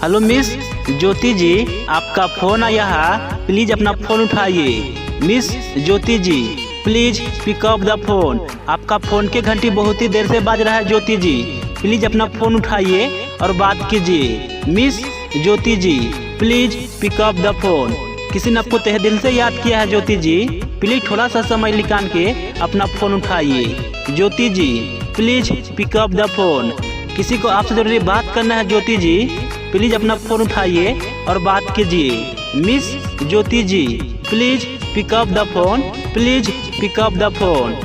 Hello miss Jyoti जी, आपका phone आया है, प्लीज अपना फोन उठाइए। Miss Jyoti ji, please pick up the phone. आपका फोन के घंटी बहुत ही देर से बाज रहा है ज्योति जी, प्लीज अपना फोन उठाइए और बात कीजिए। Miss Jyoti ji, please pick up the phone. किसी ने आपको तहे दिल से याद किया है ज्योति जी, प्लीज थोड़ा सा समय निकाल के अपना फोन उठाइए। Jyoti ji, please pick up the phone. किसी को आपसे जरूरी बात करना है ज्योति जी, प्लीज अपना फोन उठाइए और बात कीजिए। Miss Jyoti ji, please pick up the phone, please pick up the phone.